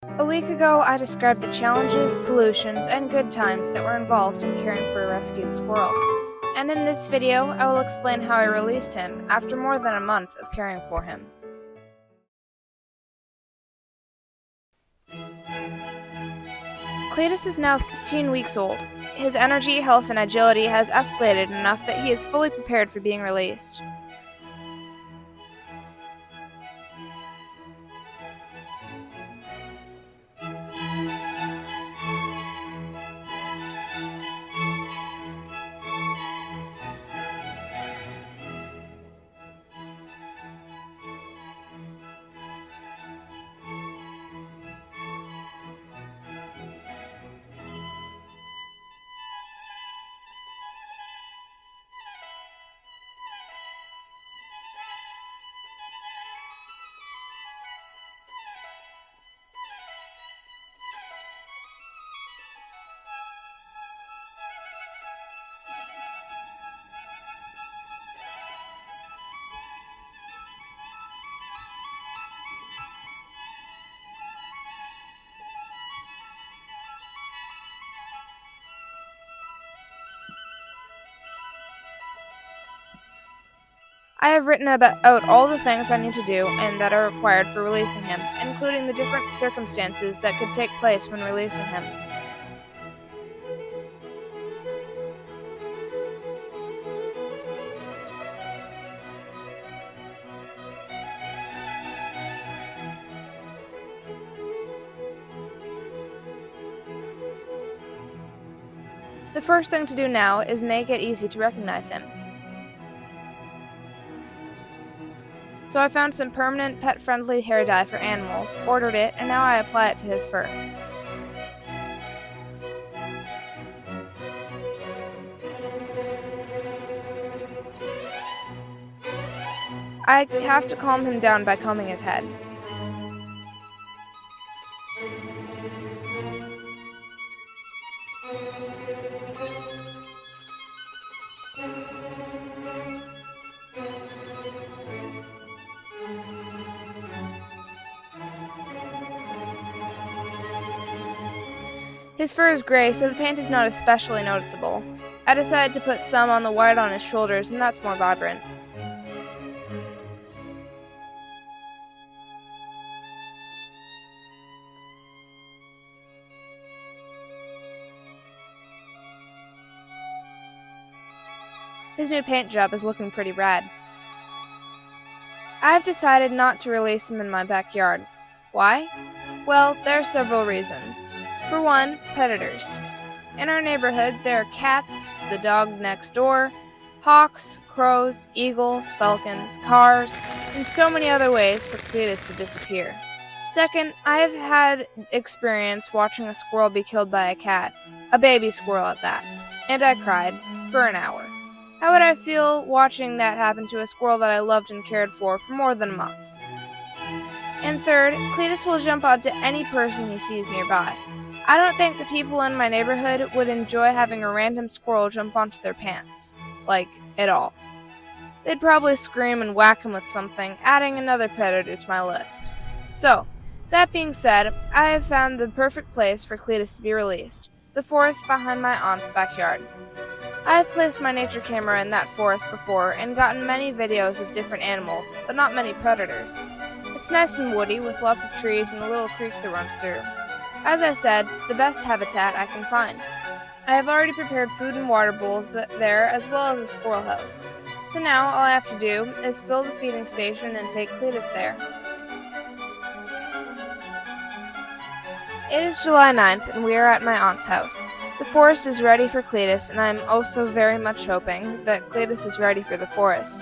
A week ago, I described the challenges, solutions, and good times that were involved in caring for a rescued squirrel. And in this video, I will explain how I released him after more than a month of caring for him. Cletus is now 15 weeks old. His energy, health, and agility has escalated enough that he is fully prepared for being released. I have written out all the things I need to do and that are required for releasing him, including the different circumstances that could take place when releasing him. The first thing to do now is make it easy to recognize him. So I found some permanent pet-friendly hair dye for animals, ordered it, and now I apply it to his fur. I have to calm him down by combing his head. His fur is gray, so the paint is not especially noticeable. I decided to put some on the white on his shoulders, and that's more vibrant. His new paint job is looking pretty rad. I've decided not to release him in my backyard. Why? Well, there are several reasons. For one, predators. In our neighborhood, there are cats, the dog next door, hawks, crows, eagles, falcons, cars, and so many other ways for Cletus to disappear. Second, I have had experience watching a squirrel be killed by a cat, a baby squirrel at that, and I cried for an hour. How would I feel watching that happen to a squirrel that I loved and cared for more than a month? And third, Cletus will jump onto any person he sees nearby. I don't think the people in my neighborhood would enjoy having a random squirrel jump onto their pants. Like, at all. They'd probably scream and whack him with something, adding another predator to my list. So, that being said, I have found the perfect place for Cletus to be released, the forest behind my aunt's backyard. I have placed my nature camera in that forest before and gotten many videos of different animals, but not many predators. It's nice and woody with lots of trees and a little creek that runs through. As I said, the best habitat I can find. I have already prepared food and water bowls there as well as a squirrel house. So now all I have to do is fill the feeding station and take Cletus there. It is July 9th and we are at my aunt's house. The forest is ready for Cletus, and I am also very much hoping that Cletus is ready for the forest.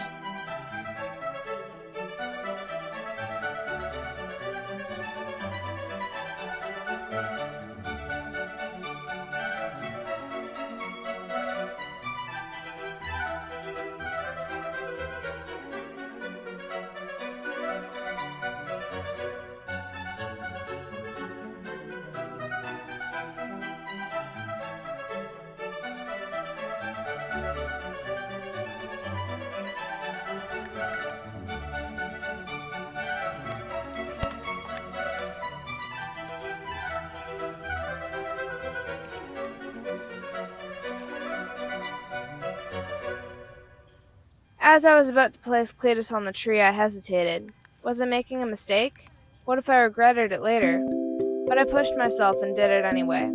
As I was about to place Cletus on the tree, I hesitated. Was I making a mistake? What if I regretted it later? But I pushed myself and did it anyway.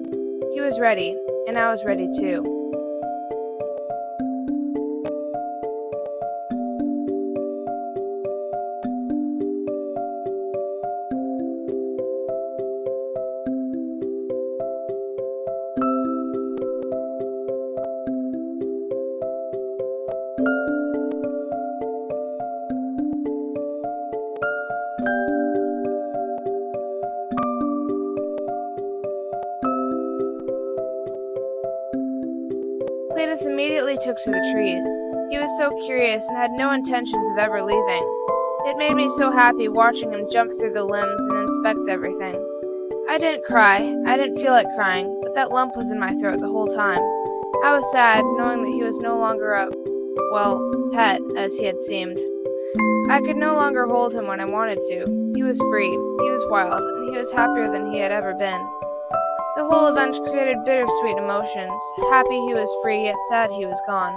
He was ready, and I was ready too. Cletus immediately took to the trees. He was so curious and had no intentions of ever leaving. It made me so happy watching him jump through the limbs and inspect everything. I didn't cry. I didn't feel like crying, but that lump was in my throat the whole time. I was sad, knowing that he was no longer a, pet, as he had seemed. I could no longer hold him when I wanted to. He was free, he was wild, and he was happier than he had ever been. The whole event created bittersweet emotions. Happy he was free, yet sad he was gone.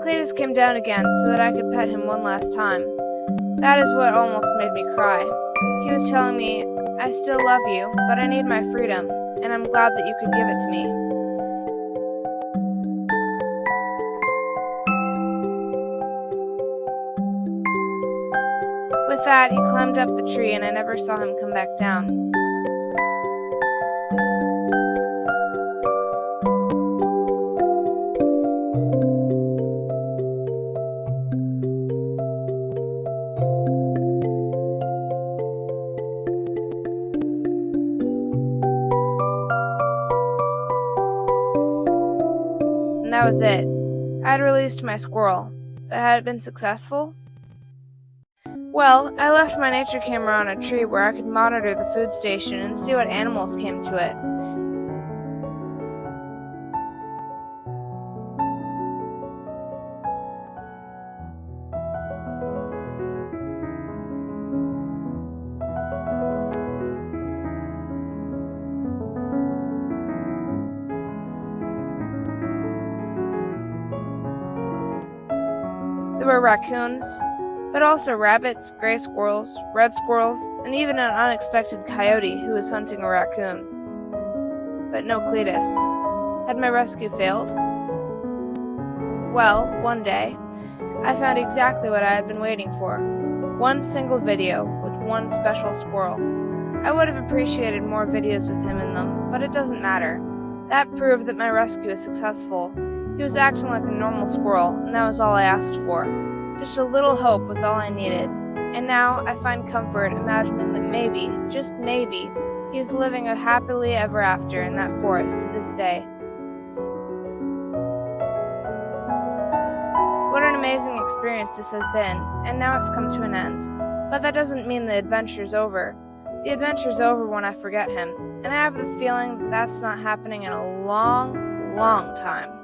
Cletus came down again so that I could pet him one last time. That is what almost made me cry. He was telling me, I still love you, but I need my freedom, and I'm glad that you could give it to me. With that, he climbed up the tree and I never saw him come back down. And that was it. I had released my squirrel, but had it been successful? Well, I left my nature camera on a tree where I could monitor the food station and see what animals came to it. There were raccoons, but also rabbits, gray squirrels, red squirrels, and even an unexpected coyote who was hunting a raccoon. But no Cletus. Had my rescue failed? Well, one day, I found exactly what I had been waiting for. One single video with one special squirrel. I would have appreciated more videos with him in them, but it doesn't matter. That proved that my rescue was successful. He was acting like a normal squirrel, and that was all I asked for. Just a little hope was all I needed. And now I find comfort imagining that maybe, just maybe, he is living a happily ever after in that forest to this day. What an amazing experience this has been, and now it's come to an end. But that doesn't mean the adventure's over. The adventure's over when I forget him, and I have the feeling that that's not happening in a long, long time.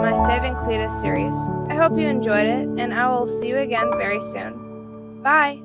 my Saving Cletus series. I hope you enjoyed it, and I will see you again very soon. Bye!